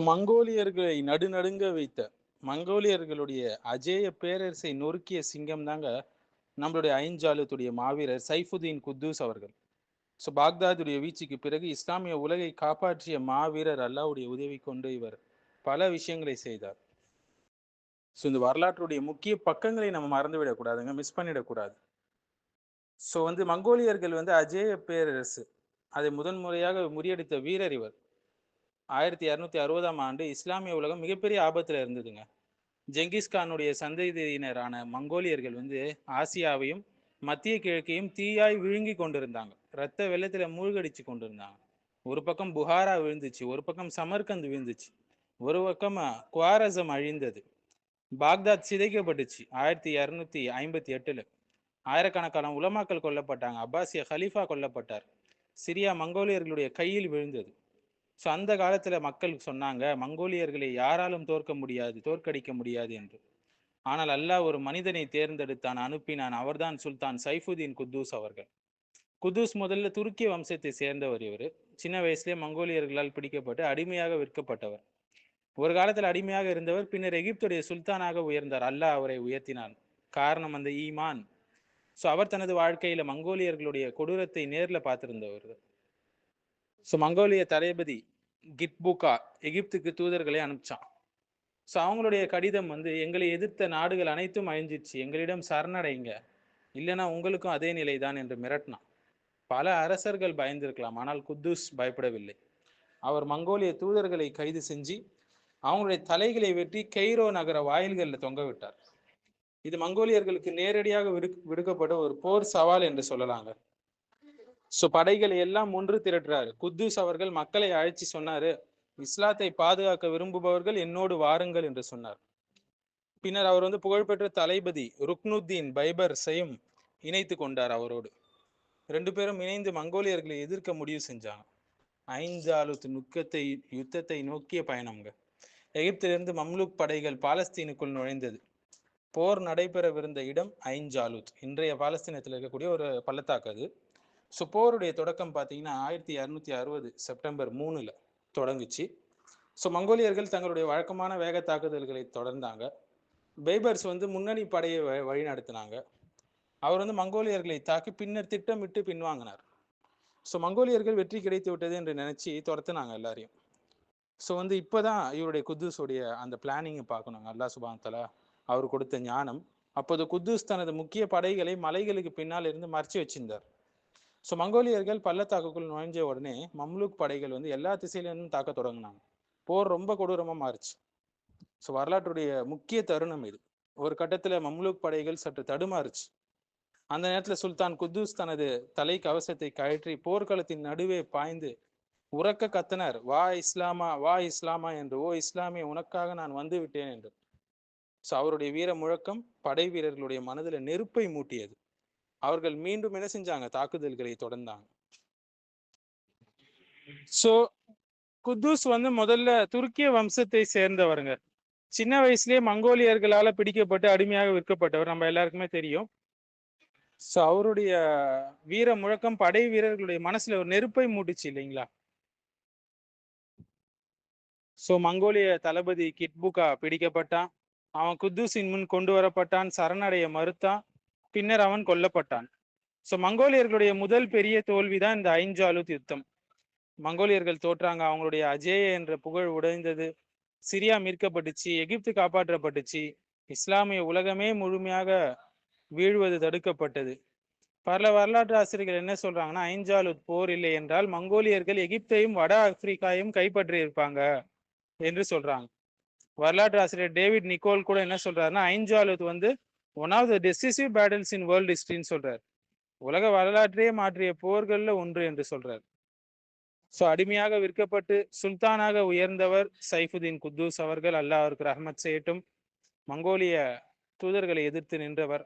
மங்கோலியர்களை நடுநடுங்க வைத்த மங்கோலியர்களுடைய அஜேய பேரரசை நொறுக்கிய சிங்கம் தாங்க நம்மளுடைய ஐஞ்சாலத்துடைய மாவீரர் சைஃபுதீன் குத்தூஸ் அவர்கள். பாக்தாதுடைய வீழ்ச்சிக்கு பிறகு இஸ்லாமிய உலகை காப்பாற்றிய மாவீரர் அல்லாவுடைய உதவி கொண்டு இவர் பல விஷயங்களை செய்தார். இந்த வரலாற்றுடைய முக்கிய பக்கங்களை நம்ம மறந்துவிடக்கூடாதுங்க, மிஸ் பண்ணிடக்கூடாது. மங்கோலியர்கள் அஜேய பேரரசு அதை முதன்முறையாக முறியடித்த வீரர் இவர். 1260ஆம் ஆண்டு இஸ்லாமிய உலகம் மிகப்பெரிய ஆபத்துல இருந்ததுங்க. ஜெங்கிஸ்கானுடைய சந்ததியினரான மங்கோலியர்கள் ஆசியாவையும் மத்திய கிழக்கையும் தீயாய் விழுங்கி கொண்டிருந்தாங்க. இரத்த வெள்ளத்துல மூழ்கடிச்சு கொண்டிருந்தாங்க. ஒரு பக்கம் புகாரா விழுந்துச்சு, ஒரு பக்கம் சமர்கந்த் விழுந்துச்சு, ஒரு பக்கம் குவாரசம் அழிந்தது, பாக்தாத் சிதைக்கப்பட்டுச்சு. 1258 ஆயிரக்கணக்கான உலமாக்கள் கொல்லப்பட்டாங்க. அப்பாசிய ஹலீஃபா கொல்லப்பட்டார். சிரியா மங்கோலியர்களுடைய கையில் விழுந்தது. அந்த காலத்துல மக்கள் சொன்னாங்க, மங்கோலியர்களை யாராலும் தோற்கடிக்க முடியாது என்று. ஆனால் அல்லாஹ் ஒரு மனிதனை தேர்ந்தெடுத்தான், அனுப்பினான். அவர்தான் சுல்தான் சைஃபுதீன் குத்தூஸ் அவர்கள். குத்தூஸ் முதல்ல துருக்கிய வம்சத்தை சேர்ந்தவர். இவர் சின்ன வயசுலேயே மங்கோலியர்களால் பிடிக்கப்பட்டு அடிமையாக விற்கப்பட்டவர். ஒரு காலத்தில் அடிமையாக இருந்தவர், பின்னர் எகிப்துடைய சுல்தானாக உயர்ந்தார். அல்லாஹ் அவரை உயர்த்தினான். காரணம் அந்த ஈமான். அவர் தனது வாழ்க்கையில மங்கோலியர்களுடைய கொடூரத்தை நேர்ல பார்த்திருந்தவர். மங்கோலிய தளபதி கிட்புகா எகிப்துக்கு தூதர்களை அனுப்பிச்சான். அவங்களுடைய கடிதம் எங்களை எதிர்த்த நாடுகள் அனைத்தும் அழிஞ்சிச்சு, எங்களிடம் சரணடைங்க, இல்லைன்னா உங்களுக்கும் அதே நிலைதான் என்று மிரட்டினான். பல அரசர்கள் பயந்திருக்கலாம், ஆனால் குத்தூஸ் பயப்படவில்லை. அவர் மங்கோலிய தூதர்களை கைது செஞ்சு அவங்களுடைய தலைகளை வெட்டி கெய்ரோ நகர வாயில்களில் தொங்க விட்டார். இது மங்கோலியர்களுக்கு நேரடியாக விடுக்கப்பட்ட ஒரு போர் சவால் என்று சொல்லலாங்க. படைகளை எல்லாம் ஒன்று திரட்டுறாரு குத்தூஸ் அவர்கள். மக்களை அழைச்சி சொன்னாரு, இஸ்லாத்தை பாதுகாக்க விரும்புபவர்கள் என்னோடு வாருங்கள் என்று சொன்னார். பின்னர் அவர் புகழ்பெற்ற தளபதி ருக்னுத்தீன் பைபர்ஸையும் இணைத்து கொண்டார் அவரோடு. 2 பேரும் இணைந்து மங்கோலியர்களை எதிர்க்க முடிவு செஞ்சாங்க. ஐஞ்சாலுத் யுத்தத்தை நோக்கிய பயணம்ங்க. எகிப்திலிருந்து மம்லூக் படைகள் பாலஸ்தீனுக்குள் நுழைந்தது. போர் நடைபெறவிருந்த இடம் ஐஞ்சாலுத், இன்றைய பாலஸ்தீனத்தில் இருக்கக்கூடிய ஒரு பள்ளத்தாக்கு அது. போருடைய தொடக்கம் பார்த்தீங்கன்னா 1260 செப்டம்பர் 3 தொடங்குச்சு. மங்கோலியர்கள் தங்களுடைய வழக்கமான வேக தாக்குதல்களை தொடர்ந்தாங்க. பைபர்ஸ் முன்னணி படையை வழி நடத்தினாங்க. அவர் மங்கோலியர்களை தாக்கி பின்னர் திட்டமிட்டு பின்வாங்கினார். மங்கோலியர்கள் வெற்றி கிடைத்து விட்டது என்று நினைச்சு துரத்துனாங்க எல்லாரையும். இப்போதான் இவருடைய குத்தூஸுடைய அந்த பிளானிங்கை பார்க்கணுங்க. அல்லாஹ் சுப்ஹானஹு வ தஆலா அவர் கொடுத்த ஞானம். அப்போது குத்தூஸ் தனது முக்கிய படைகளை மலைகளுக்கு பின்னால் இருந்து மறைச்சு வச்சிருந்தார். மங்கோலியர்கள் பள்ளத்தாக்குக்குள் நுழைஞ்ச உடனே மம்லூக் படைகள் எல்லா திசையிலிருந்தும் தாக்க தொடங்கினாங்க. போர் ரொம்ப கொடூரமா மாறுச்சு. வரலாற்றுடைய முக்கிய தருணம் இது. ஒரு கட்டத்துல மம்லூக் படைகள் சற்று தடுமாறுச்சு. அந்த நேரத்துல சுல்தான் குத்தூஸ் தனது தலை கவசத்தை கழற்றி போர்க்களத்தின் நடுவே பாய்ந்து உறக்க கத்தனர், வா இஸ்லாமா, வா இஸ்லாமா என்று. ஓ இஸ்லாமே, உனக்காக நான் வந்து விட்டேன் என்று. அவருடைய வீர முழக்கம் படை வீரர்களுடைய மனதுல நெருப்பை மூட்டியது. அவர்கள் மீண்டும் என்ன செஞ்சாங்க, தாக்குதல்களை தொடர்ந்தாங்க. குத்தூஸ் முதல்ல துருக்கிய வம்சத்தை சேர்ந்தவருங்க. சின்ன வயசுலயே மங்கோலியர்களால பிடிக்கப்பட்டு அடிமையாக விற்கப்பட்டவர், நம்ம எல்லாருக்குமே தெரியும். அவருடைய வீர முழக்கம் படை வீரர்களுடைய மனசுல ஒரு நெருப்பை மூட்டுச்சு இல்லைங்களா. மங்கோலிய தளபதி கிட்புகா பிடிக்கப்பட்டான். அவன் குத்தூஸின் முன் கொண்டு வரப்பட்டான். சரணடைய மறுத்தான். பின்னர் அவன் கொல்லப்பட்டான். மங்கோலியர்களுடைய முதல் பெரிய தோல்விதான் இந்த ஐஞ்சாலுத் யுத்தம். மங்கோலியர்கள் தோற்றாங்க. அவங்களுடைய அஜேய என்ற புகழ் உடைந்தது. சிரியா மீட்கப்பட்டுச்சு, எகிப்து காப்பாற்றப்பட்டுச்சு, இஸ்லாமிய உலகமே முழுமையாக வீழ்வது தடுக்கப்பட்டது. பல வரலாற்று ஆசிரியர்கள் என்ன சொல்றாங்கன்னா, ஐஞ்சாலுத் போர் இல்லை என்றால் மங்கோலியர்கள் எகிப்தையும் வட ஆப்பிரிக்காவையும் கைப்பற்றி இருப்பாங்க என்று சொல்றாங்க. வரலாற்று ஆசிரியர் டேவிட் நிக்கோல் கூட என்ன சொல்றாருன்னா, Ain Jalut one of the decisive battles in world ஹிஸ்டரின்னு சொல்றாரு. உலக வரலாற்றையே மாற்றிய போர்கள்ல ஒன்று என்று சொல்றாரு. அடிமையாக விற்கப்பட்டு சுல்தானாக உயர்ந்தவர் சைஃபுதீன் குத்தூஸ் அவர்கள். அல்லாஹ் அவருக்கு ரஹ்மத் செய்யட்டும். மங்கோலிய தூதர்களை எதிர்த்து நின்றவர்.